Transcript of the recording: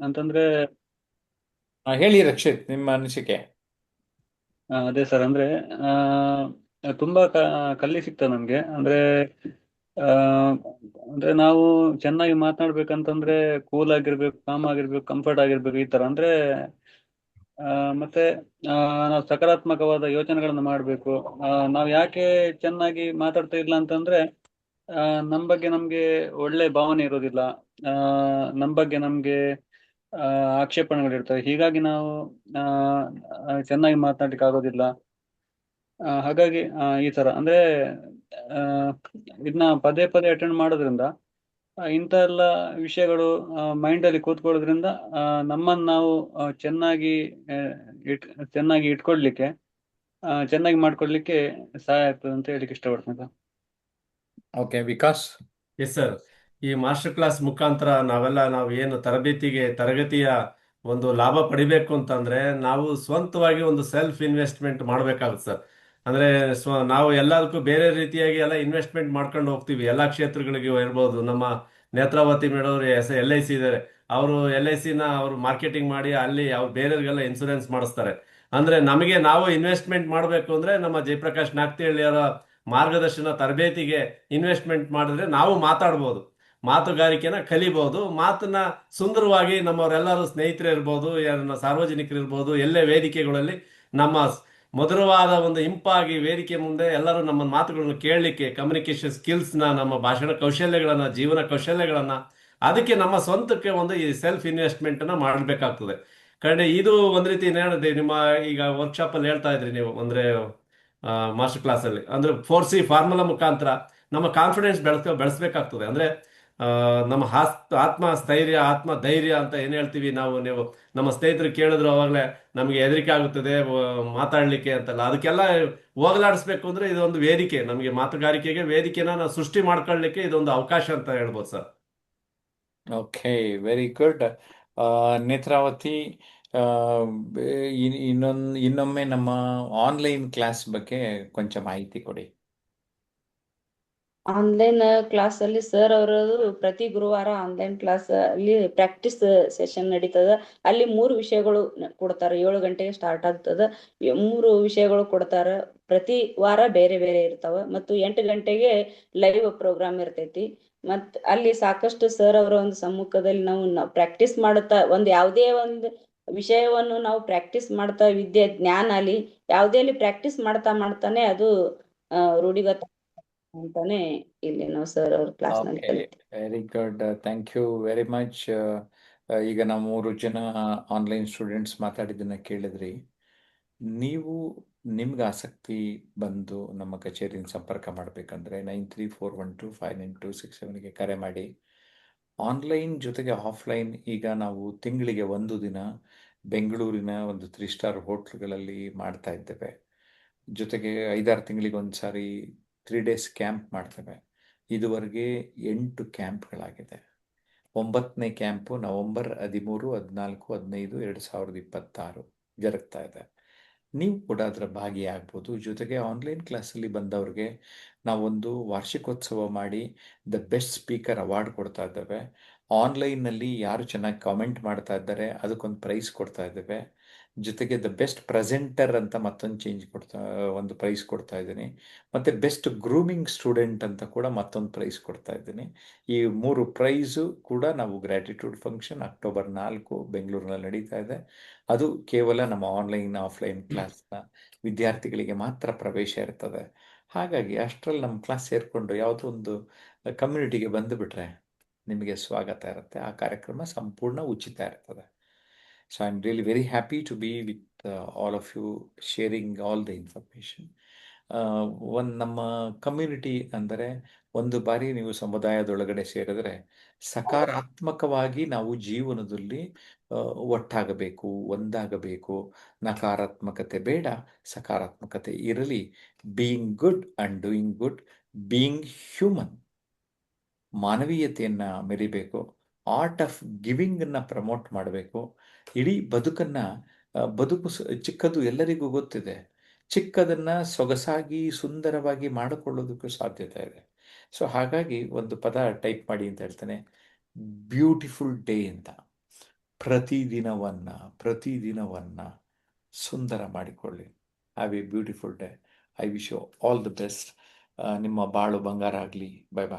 ಅಂತಂದ್ರೆ ಹೇಳಿ ರಕ್ಷಿತ್, ನಿಮ್ಮ ಅನಿಸಿಕೆ. ಅದೇ ಸರ್, ಅಂದ್ರೆ ತುಂಬಾ ಕಲ್ಲಿ ಸಿಗ್ತದೆ ನಮ್ಗೆ. ಅಂದ್ರೆ ಆ, ಅಂದ್ರೆ ನಾವು ಚೆನ್ನಾಗಿ ಮಾತನಾಡ್ಬೇಕಂತಂದ್ರೆ ಕೂಲ್ ಆಗಿರ್ಬೇಕು, ಕಾಮ್ ಆಗಿರ್ಬೇಕು, ಕಂಫರ್ಟ್ ಆಗಿರ್ಬೇಕು, ಈ ತರ ಅಂದ್ರೆ ಆ, ಮತ್ತೆ ನಾವು ಸಕಾರಾತ್ಮಕವಾದ ಯೋಚನೆಗಳನ್ನ ಮಾಡಬೇಕು. ನಾವು ಯಾಕೆ ಚೆನ್ನಾಗಿ ಮಾತಾಡ್ತಾ ಇಲ್ಲ ಅಂತಂದ್ರೆ ಆ, ನಮ್ಮ ಬಗ್ಗೆ ನಮ್ಗೆ ಒಳ್ಳೆ ಭಾವನೆ ಇರೋದಿಲ್ಲ. ಆ, ನಮ್ಮ ಬಗ್ಗೆ ನಮ್ಗೆ ಆ, ಆಕ್ಷೇಪಣೆಗಳಿರ್ತವೆ. ಹೀಗಾಗಿ ನಾವು ಆ, ಚೆನ್ನಾಗಿ ಮಾತನಾಡ್ಲಿಕ್ಕೆ ಆಗೋದಿಲ್ಲ. ಹಾಗಾಗಿ ಈ ತರ ಅಂದ್ರೆ ಆ, ಇದನ್ನ ಪದೇ ಪದೇ ಅಟೆಂಡ್ ಮಾಡೋದ್ರಿಂದ ಇಂಥ ಎಲ್ಲ ವಿಷಯಗಳು ಮೈಂಡ್ ಅಲ್ಲಿ ಕೂತ್ಕೊಳ್ಳೋದ್ರಿಂದ ನಮ್ಮನ್ನು ನಾವು ಚೆನ್ನಾಗಿ ಆ, ಇಟ್ ಚೆನ್ನಾಗಿ ಇಟ್ಕೊಳ್ಲಿಕ್ಕೆ, ಚೆನ್ನಾಗಿ ಮಾಡ್ಕೊಳ್ಲಿಕ್ಕೆ ಸಹಾಯ ಆಗ್ತದೆ ಅಂತ ಹೇಳಿಕ್ಕೆ ಇಷ್ಟಪಡ್ತೀನಿ sir. Okay, Vikas. Yes sir. ಈ ಮಾಸ್ಟರ್ ಕ್ಲಾಸ್ ಮುಖಾಂತರ ನಾವು ಏನು ತರಗತಿಯ ಒಂದು ಲಾಭ ಪಡಿಬೇಕು ಅಂತಂದ್ರೆ ನಾವು ಸ್ವಂತವಾಗಿ ಒಂದು ಸೆಲ್ಫ್ ಇನ್ವೆಸ್ಟ್ಮೆಂಟ್ ಮಾಡಬೇಕಾಗುತ್ತೆ ಸರ್. ಅಂದ್ರೆ ನಾವು ಎಲ್ಲದಕ್ಕೂ ಬೇರೆ ರೀತಿಯಾಗಿ ಎಲ್ಲ ಇನ್ವೆಸ್ಟ್ಮೆಂಟ್ ಮಾಡ್ಕೊಂಡು ಹೋಗ್ತೀವಿ. ಎಲ್ಲಾ ಕ್ಷೇತ್ರಗಳಿಗೆ ಇರ್ಬೋದು. ನಮ್ಮ ನೇತ್ರಾವತಿ ಮೇಡವ್ರು LIC ಇದ್ದಾರೆ. ಅವರು LIC ಅವರು ಮಾರ್ಕೆಟಿಂಗ್ ಮಾಡಿ ಅಲ್ಲಿ ಅವ್ರು ಬೇರೆಯವ್ರಿಗೆಲ್ಲ ಇನ್ಸೂರೆನ್ಸ್ ಮಾಡಿಸ್ತಾರೆ. ಅಂದ್ರೆ ನಮಗೆ ನಾವು ಇನ್ವೆಸ್ಟ್ಮೆಂಟ್ ಮಾಡಬೇಕು ಅಂದ್ರೆ ನಮ್ಮ ಜಯಪ್ರಕಾಶ್ ನಾಗ್ತಿಹಳ್ಳಿ ಅವರ ಮಾರ್ಗದರ್ಶನ ತರಬೇತಿಗೆ ಇನ್ವೆಸ್ಟ್ಮೆಂಟ್ ಮಾಡಿದ್ರೆ ನಾವು ಮಾತಾಡ್ಬೋದು, ಮಾತುಗಾರಿಕೆನ ಕಲಿಬಹುದು. ಮಾತನ್ನ ಸುಂದರವಾಗಿ ನಮ್ಮವರೆಲ್ಲರೂ ಸ್ನೇಹಿತರು ಇರ್ಬೋದು, ಯಾರನ್ನ ಸಾರ್ವಜನಿಕರು ಇರ್ಬೋದು, ಎಲ್ಲೇ ವೇದಿಕೆಗಳಲ್ಲಿ ನಮ್ಮ ಮಧುರವಾದ ಒಂದು ಇಂಪಾಗಿ ವೇದಿಕೆ ಮುಂದೆ ಎಲ್ಲರೂ ನಮ್ಮ ಮಾತುಗಳನ್ನು ಕೇಳಲಿಕ್ಕೆ ಕಮ್ಯುನಿಕೇಶನ್ ಸ್ಕಿಲ್ಸ್ನ, ನಮ್ಮ ಭಾಷಣ ಕೌಶಲ್ಯಗಳನ್ನ, ಜೀವನ ಕೌಶಲ್ಯಗಳನ್ನ, ಅದಕ್ಕೆ ನಮ್ಮ ಸ್ವಂತಕ್ಕೆ ಒಂದು ಈ ಸೆಲ್ಫ್ ಇನ್ವೆಸ್ಟ್ಮೆಂಟ್ ಅನ್ನ ಮಾಡಬೇಕಾಗ್ತದೆ. ಕಡೆ ಇದು ಒಂದ್ ರೀತಿ ಹೇಳಿದೆ ನಿಮ್ಮ ಈಗ ವರ್ಕ್ಶಾಪ್ ಅಲ್ಲಿ ಹೇಳ್ತಾ ಇದ್ರಿ ನೀವು, ಅಂದ್ರೆ ಮಾಸ್ಟರ್ ಕ್ಲಾಸ್ ಅಲ್ಲಿ ಅಂದ್ರೆ 4C ಫಾರ್ಮುಲಾ ಮುಖಾಂತರ ನಮ್ಮ ಕಾನ್ಫಿಡೆನ್ಸ್ ಬೆಳೆಸಬೇಕಾಗ್ತದೆ. ಅಂದ್ರೆ ಆ, ನಮ್ಮ ಆತ್ಮ ಸ್ಥೈರ್ಯ, ಆತ್ಮ ಧೈರ್ಯ ಅಂತ ಏನ್ ಹೇಳ್ತೀವಿ ನೀವು ನಮ್ಮ ಸ್ನೇಹಿತರು ಕೇಳಿದ್ರು ಅವಾಗಲೇ ನಮಗೆ ಹೆದರಿಕೆ ಆಗುತ್ತದೆ ಮಾತಾಡ್ಲಿಕ್ಕೆ ಅಂತಲ್ಲ, ಅದಕ್ಕೆಲ್ಲ ಹೋಗಲಾಡಿಸ್ಬೇಕು ಅಂದ್ರೆ ಇದೊಂದು ವೇದಿಕೆ, ನಮಗೆ ಮಾತುಗಾರಿಕೆಗೆ ವೇದಿಕೆನ ನಾವು ಸೃಷ್ಟಿ ಮಾಡ್ಕೊಳ್ಳಿಕ್ಕೆ ಇದೊಂದು ಅವಕಾಶ ಅಂತ ಹೇಳ್ಬೋದು sir. Okay, very good. Netravati, ಆ, ಇನ್ನೊಮ್ಮೆ ನಮ್ಮ ಆನ್ಲೈನ್ ಕ್ಲಾಸ್ ಬಗ್ಗೆ ಕೊಂಚ ಮಾಹಿತಿ ಕೊಡಿ. ಆನ್ಲೈನ್ ಕ್ಲಾಸ್ ಅಲ್ಲಿ ಸರ್ ಅವರದು ಪ್ರತಿ ಗುರುವಾರ ಆನ್ಲೈನ್ ಕ್ಲಾಸ್ ಅಲ್ಲಿ ಪ್ರಾಕ್ಟೀಸ್ ಸೆಷನ್ ನಡೀತದ. ಅಲ್ಲಿ 3 ವಿಷಯಗಳು ಕೊಡ್ತಾರ. 7 ಗಂಟೆಗೆ ಸ್ಟಾರ್ಟ್ ಆಗ್ತದ. 3 ವಿಷಯಗಳು ಕೊಡ್ತಾರ. ಪ್ರತಿ ವಾರ ಬೇರೆ ಬೇರೆ ಇರ್ತಾವ. ಮತ್ತು 8 ಗಂಟೆಗೆ ಲೈವ್ ಪ್ರೋಗ್ರಾಮ್ ಇರ್ತೈತಿ. ಮತ್ ಅಲ್ಲಿ ಸಾಕಷ್ಟು ಸರ್ ಅವರ ಒಂದು ಸಮ್ಮುಖದಲ್ಲಿ ನಾವು ಪ್ರಾಕ್ಟೀಸ್ ಮಾಡುತ್ತಾ ಯಾವುದೇ ಒಂದು ವಿಷಯವನ್ನು ನಾವು ಪ್ರಾಕ್ಟೀಸ್ ಮಾಡ್ತಾ, ಜ್ಞಾನ ಅಲ್ಲಿ ಯಾವುದೇ ಅಲ್ಲಿ ಪ್ರಾಕ್ಟೀಸ್ ಮಾಡ್ತಾ ಮಾಡ್ತಾನೆ ಅದು ರೂಢಿಗತ ಅಂತಾನೆ ಇಲ್ಲಿ ನಾವು ಸರ್ ಅವ್ರ ಕ್ಲಾಸ್ ನಲ್ಲಿ ಓಕೆ, ಕಲಿತೀವಿ. Very good. Thank you very much. ಈಗ ನಾವು 3 ಜನ ಆನ್ಲೈನ್ ಸ್ಟೂಡೆಂಟ್ಸ್ ಮಾತಾಡಿದ್ದನ್ನ ಕೇಳಿದ್ರಿ. ನೀವು ನಿಮ್ಗೆ ಆಸಕ್ತಿ ಬಂದು ನಮ್ಮ ಕಚೇರಿನ ಸಂಪರ್ಕ ಮಾಡಬೇಕಂದ್ರೆ 9341259267ಗೆ ಕರೆ ಮಾಡಿ. ಆನ್ಲೈನ್ ಜೊತೆಗೆ ಆಫ್ಲೈನ್ ಈಗ ನಾವು ತಿಂಗಳಿಗೆ 1 ದಿನ ಬೆಂಗಳೂರಿನ ಒಂದು 3 ಸ್ಟಾರ್ ಹೋಟ್ಲ್ಗಳಲ್ಲಿ ಮಾಡ್ತಾ ಇದ್ದೇವೆ. ಜೊತೆಗೆ 5-6 ತಿಂಗಳಿಗೆ ಒಂದು ಸಾರಿ 3 ಡೇಸ್ ಕ್ಯಾಂಪ್ ಮಾಡ್ತೇವೆ. ಇದುವರೆಗೆ 8 ಕ್ಯಾಂಪ್ಗಳಾಗಿದೆ. 9ನೇ ಕ್ಯಾಂಪು ನವೆಂಬರ್ 13, 14, 15, 2026 ಜರುಗ್ತಾ ಇದೆ. ನೀವು ಕೂಡ ಅದರ ಭಾಗಿಯಾಗ್ಬೋದು. ಜೊತೆಗೆ ಆನ್ಲೈನ್ ಕ್ಲಾಸಲ್ಲಿ ಬಂದವ್ರಿಗೆ ನಾವೊಂದು ವಾರ್ಷಿಕೋತ್ಸವ ಮಾಡಿ ದ ಬೆಸ್ಟ್ ಸ್ಪೀಕರ್ ಅವಾರ್ಡ್ ಕೊಡ್ತಾ ಇದ್ದೇವೆ. ಆನ್ಲೈನ್ನಲ್ಲಿ ಯಾರು ಚೆನ್ನಾಗಿ ಕಾಮೆಂಟ್ ಮಾಡ್ತಾ ಇದ್ದಾರೆ ಅದಕ್ಕೊಂದು ಪ್ರೈಸ್ ಕೊಡ್ತಾ ಇದ್ದೇವೆ. ಜೊತೆಗೆ ದ ಬೆಸ್ಟ್ ಪ್ರೆಸೆಂಟರ್ ಅಂತ ಒಂದು ಪ್ರೈಸ್ ಕೊಡ್ತಾ ಇದ್ದೀನಿ. ಮತ್ತು ಬೆಸ್ಟ್ ಗ್ರೂಮಿಂಗ್ ಸ್ಟೂಡೆಂಟ್ ಅಂತ ಕೂಡ ಮತ್ತೊಂದು ಪ್ರೈಸ್ ಕೊಡ್ತಾ ಇದ್ದೀನಿ. ಈ 3 ಪ್ರೈಸು ಕೂಡ ನಾವು ಗ್ರ್ಯಾಟಿಟ್ಯೂಡ್ ಫಂಕ್ಷನ್ ಅಕ್ಟೋಬರ್ 4 ಬೆಂಗಳೂರಿನಲ್ಲಿ ನಡೀತಾ ಇದೆ. ಅದು ಕೇವಲ ನಮ್ಮ ಆನ್ಲೈನ್ ಆಫ್ಲೈನ್ ಕ್ಲಾಸ್ನ ವಿದ್ಯಾರ್ಥಿಗಳಿಗೆ ಮಾತ್ರ ಪ್ರವೇಶ ಇರ್ತದೆ. ಹಾಗಾಗಿ ಅಷ್ಟರಲ್ಲಿ ನಮ್ಮ ಕ್ಲಾಸ್ ಸೇರಿಕೊಂಡು ಯಾವುದೋ ಒಂದು ಕಮ್ಯುನಿಟಿಗೆ ಬಂದುಬಿಟ್ರೆ ನಿಮಗೆ ಸ್ವಾಗತ ಇರುತ್ತೆ. ಆ ಕಾರ್ಯಕ್ರಮ ಸಂಪೂರ್ಣ ಉಚಿತ ಇರ್ತದೆ. So I am really very happy to be with all of you, sharing all the information. ನಮ್ಮ ಕಮ್ಯುನಿಟಿ ಅಂದರೆ ಒಂದು ಬಾರಿ ನೀವು ಸಮುದಾಯದೊಳಗಡೆ ಸೇರಿದ್ರೆ ಸಕಾರಾತ್ಮಕವಾಗಿ ನಾವು ಜೀವನದಲ್ಲಿ ಒಟ್ಟಾಗಬೇಕು, ಒಂದಾಗಬೇಕು. ನಕಾರಾತ್ಮಕತೆ ಬೇಡ, ಸಕಾರಾತ್ಮಕತೆ ಇರಲಿ. Being good and doing good, being human, ಮಾನವೀಯತೆಯನ್ನು ಮೆರಿಬೇಕು. ಆರ್ಟ್ ಆಫ್ ಗಿವಿಂಗನ್ನು ಪ್ರಮೋಟ್ ಮಾಡಬೇಕು. ಇಡೀ ಬದುಕನ್ನು, ಬದುಕು ಚಿಕ್ಕದು ಎಲ್ಲರಿಗೂ ಗೊತ್ತಿದೆ. ಚಿಕ್ಕದನ್ನು ಸೊಗಸಾಗಿ ಸುಂದರವಾಗಿ ಮಾಡಿಕೊಳ್ಳೋದಕ್ಕೂ ಸಾಧ್ಯತೆ ಇದೆ. ಸೊ ಹಾಗಾಗಿ ಒಂದು ಪದ ಟೈಪ್ ಮಾಡಿ ಅಂತ ಹೇಳ್ತೇನೆ, ಬ್ಯೂಟಿಫುಲ್ ಡೇ ಅಂತ. ಪ್ರತಿದಿನವನ್ನ ಸುಂದರ ಮಾಡಿಕೊಳ್ಳಿ. Have a beautiful day. I wish you all the best. ನಿಮ್ಮ ಬಾಳು ಬಂಗಾರ ಆಗಲಿ. ಬೈ ಬಾಯ್.